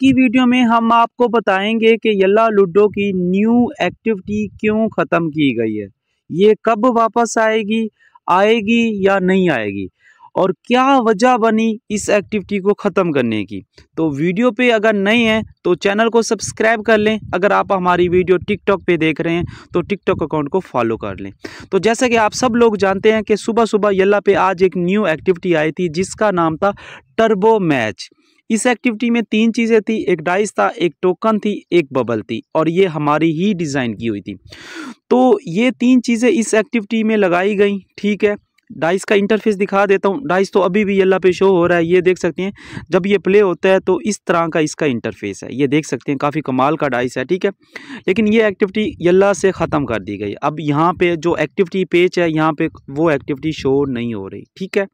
की वीडियो में हम आपको बताएंगे कि यल्ला लूडो की न्यू एक्टिविटी क्यों ख़त्म की गई है, ये कब वापस आएगी, आएगी या नहीं आएगी और क्या वजह बनी इस एक्टिविटी को ख़त्म करने की। तो वीडियो पे अगर नए हैं तो चैनल को सब्सक्राइब कर लें। अगर आप हमारी वीडियो टिकटॉक पे देख रहे हैं तो टिकटॉक अकाउंट को फॉलो कर लें। तो जैसा कि आप सब लोग जानते हैं कि सुबह सुबह यल्ला पे आज एक न्यू एक्टिविटी आई थी जिसका नाम था टर्बो मैच। इस एक्टिविटी में 3 चीज़ें थी, एक डाइस था, एक टोकन थी, एक बबल थी और ये हमारी ही डिज़ाइन की हुई थी। तो ये 3 चीज़ें इस एक्टिविटी में लगाई गई। ठीक है, डाइस का इंटरफेस दिखा देता हूँ। डाइस तो अभी भी यल्ला पे शो हो रहा है, ये देख सकते हैं। जब ये प्ले होता है तो इस तरह का इसका इंटरफेस है, ये देख सकते हैं, काफ़ी कमाल का डाइस है। ठीक है, लेकिन ये एक्टिविटी यल्ला से ख़त्म कर दी गई। अब यहाँ पे जो एक्टिविटी पेज है, यहाँ पे वो एक्टिविटी शो नहीं हो रही। ठीक है,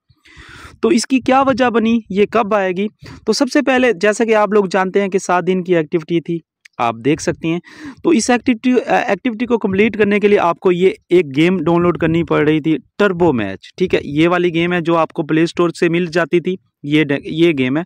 तो इसकी क्या वजह बनी, ये कब आएगी। तो सबसे पहले जैसा कि आप लोग जानते हैं कि 7 दिन की एक्टिविटी थी, आप देख सकते हैं। तो इस एक्टिविटी को कंप्लीट करने के लिए आपको ये एक गेम डाउनलोड करनी पड़ रही थी, टर्बो मैच। ठीक है, ये वाली गेम है जो आपको प्ले स्टोर से मिल जाती थी। ये गेम है,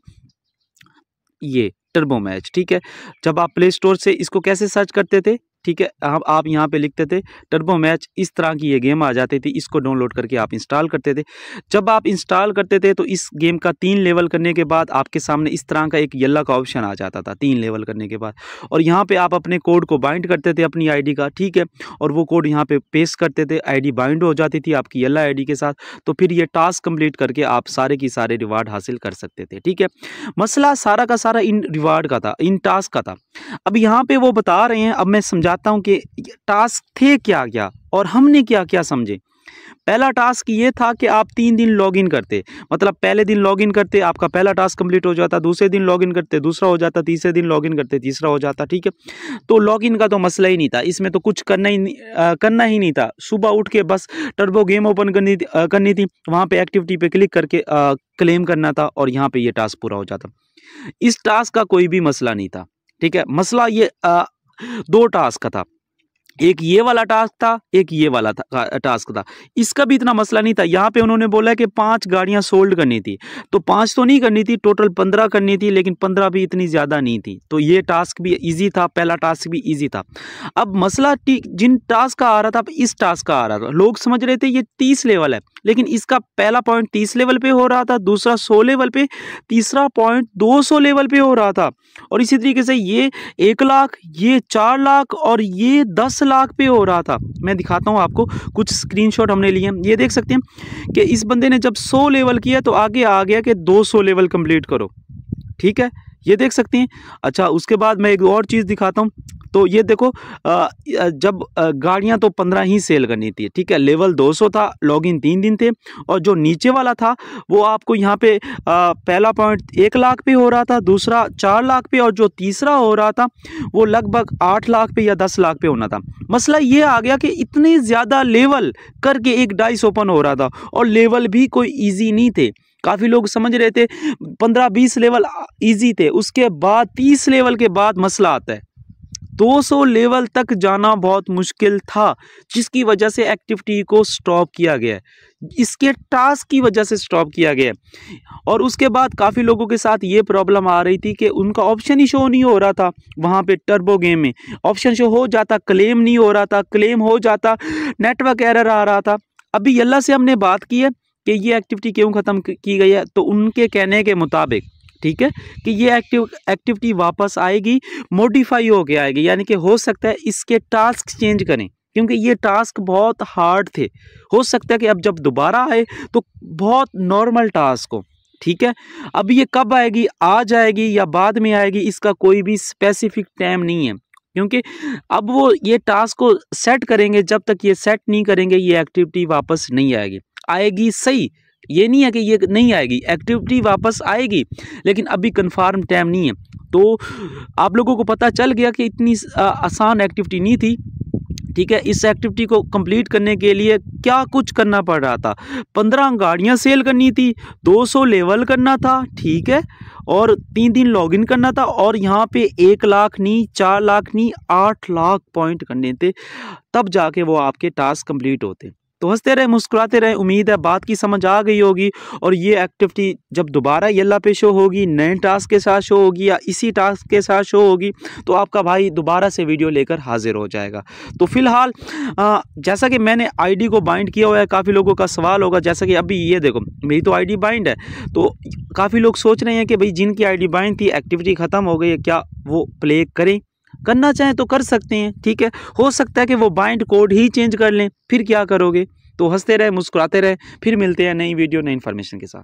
ये टर्बो मैच। ठीक है, जब आप प्ले स्टोर से इसको कैसे सर्च करते थे, ठीक है, आप यहाँ पे लिखते थे टर्बो मैच, इस तरह की ये गेम आ जाती थी। इसको डाउनलोड करके आप इंस्टॉल करते थे। जब आप इंस्टॉल करते थे तो इस गेम का 3 लेवल करने के बाद आपके सामने इस तरह का एक यल्ला का ऑप्शन आ जाता था 3 लेवल करने के बाद, और यहाँ पे आप अपने कोड को बाइंड करते थे अपनी आईडी का। ठीक है, और वो कोड यहाँ पे पेस्ट करते थे, आईडी बाइंड हो जाती थी आपकी यल्ला आईडी के साथ। तो फिर ये टास्क कंप्लीट करके आप सारे की सारे रिवार्ड हासिल कर सकते थे। ठीक है, मसला सारा का सारा इन रिवार्ड का था, इन टास्क का था। अब यहाँ पे वो बता रहे हैं, अब मैं समझाता हूँ कि टास्क थे क्या क्या और हमने क्या क्या समझे। पहला टास्क ये था कि आप 3 दिन लॉगिन करते, मतलब पहले दिन लॉगिन करते आपका पहला टास्क कंप्लीट हो जाता, दूसरे दिन लॉगिन करते दूसरा हो जाता, तीसरे दिन लॉगिन करते तीसरा हो जाता। ठीक है, तो लॉगिन का तो मसला ही नहीं था, इसमें तो कुछ करना ही नहीं था। सुबह उठ के बस टर्बो गेम ओपन करनी थी, वहाँ पे एक्टिविटी पे क्लिक करके क्लेम करना था और यहाँ पे ये टास्क पूरा हो जाता। इस टास्क का कोई भी मसला नहीं था। ठीक है, मसला ये 2 टास्क का था, एक ये वाला टास्क था, एक ये वाला टास्क था। इसका भी इतना मसला नहीं था। यहाँ पे उन्होंने बोला कि 5 गाड़ियाँ सोल्ड करनी थी, तो 5 तो नहीं करनी थी, टोटल 15 करनी थी, लेकिन 15 भी इतनी ज़्यादा नहीं थी। तो ये टास्क भी इजी था, पहला टास्क भी इजी था। अब मसला जिन टास्क का आ रहा था, अब इस टास्क का आ रहा था। लोग समझ रहे थे ये 30 लेवल है, लेकिन इसका पहला पॉइंट 30 लेवल पे हो रहा था, दूसरा 100 लेवल पे, तीसरा पॉइंट 200 लेवल पे हो रहा था। और इसी तरीके से ये 1 लाख, ये 4 लाख और ये 10 लाख पे हो रहा था। मैं दिखाता हूँ आपको, कुछ स्क्रीनशॉट हमने लिए हैं। ये देख सकते हैं कि इस बंदे ने जब 100 लेवल किया तो आगे आ गया कि 200 लेवल कंप्लीट करो। ठीक है, ये देख सकते हैं। अच्छा, उसके बाद मैं एक और चीज़ दिखाता हूँ। तो ये देखो, जब गाड़ियाँ तो 15 ही सेल करनी थी। ठीक है, लेवल 200 था, लॉगिन 3 दिन थे, और जो नीचे वाला था वो आपको यहाँ पे पहला पॉइंट 1 लाख पे हो रहा था, दूसरा 4 लाख पे, और जो तीसरा हो रहा था वो लगभग 8 लाख पे या 10 लाख पे होना था। मसला ये आ गया कि इतने ज़्यादा लेवल करके एक डाइस ओपन हो रहा था, और लेवल भी कोई ईजी नहीं थे। काफ़ी लोग समझ रहे थे 15-20 लेवल इजी थे, उसके बाद 30 लेवल के बाद मसला आता है। 200 लेवल तक जाना बहुत मुश्किल था, जिसकी वजह से एक्टिविटी को स्टॉप किया गया है, इसके टास्क की वजह से स्टॉप किया गया है। और उसके बाद काफ़ी लोगों के साथ ये प्रॉब्लम आ रही थी कि उनका ऑप्शन ही शो नहीं हो रहा था। वहाँ पे टर्बो गेम में ऑप्शन शो हो जाता, क्लेम नहीं हो रहा था, क्लेम हो जाता, नेटवर्क एरर आ रहा था। अभी यल्ला से हमने बात की है कि ये एक्टिविटी क्यों ख़त्म की गई है, तो उनके कहने के मुताबिक, ठीक है, कि ये एक्टिविटी वापस आएगी, मॉडिफाई हो के आएगी, यानी कि हो सकता है इसके टास्क चेंज करें, क्योंकि ये टास्क बहुत हार्ड थे। हो सकता है कि अब जब दोबारा आए तो बहुत नॉर्मल टास्क हो। ठीक है, अब ये कब आएगी, आज आएगी या बाद में आएगी, इसका कोई भी स्पेसिफिक टाइम नहीं है, क्योंकि अब वो ये टास्क को सेट करेंगे, जब तक ये सेट नहीं करेंगे ये एक्टिविटी वापस नहीं आएगी। आएगी सही, ये नहीं है कि ये नहीं आएगी, एक्टिविटी वापस आएगी, लेकिन अभी कंफर्म टाइम नहीं है। तो आप लोगों को पता चल गया कि इतनी आसान एक्टिविटी नहीं थी। ठीक है, इस एक्टिविटी को कंप्लीट करने के लिए क्या कुछ करना पड़ रहा था। 15 गाड़ियां सेल करनी थी, 200 लेवल करना था, ठीक है, और 3 दिन लॉगिन करना था, और यहाँ पे 1 लाख नहीं, 4 लाख नहीं, 8 लाख पॉइंट करने थे, तब जाके वो आपके टास्क कंप्लीट होते। तो हंसते रहे, मुस्कुराते रहे। उम्मीद है बात की समझ आ गई होगी। और ये एक्टिविटी जब दोबारा येल्ला पे शो होगी, नए टास्क के साथ शो होगी या इसी टास्क के साथ शो होगी, तो आपका भाई दोबारा से वीडियो लेकर हाजिर हो जाएगा। तो फिलहाल जैसा कि मैंने आईडी को बाइंड किया हुआ है, काफ़ी लोगों का सवाल होगा, जैसा कि अभी ये देखो मेरी तो आईडी बाइंड है, तो काफ़ी लोग सोच रहे हैं कि भाई जिनकी आईडी बाइंड थी एक्टिविटी ख़त्म हो गई है, क्या वो प्ले करें? करना चाहें तो कर सकते हैं, ठीक है। हो सकता है कि वो बाइंड कोड ही चेंज कर लें, फिर क्या करोगे? तो हंसते रहे, मुस्कुराते रहे। फिर मिलते हैं नई वीडियो, नई इन्फॉर्मेशन के साथ।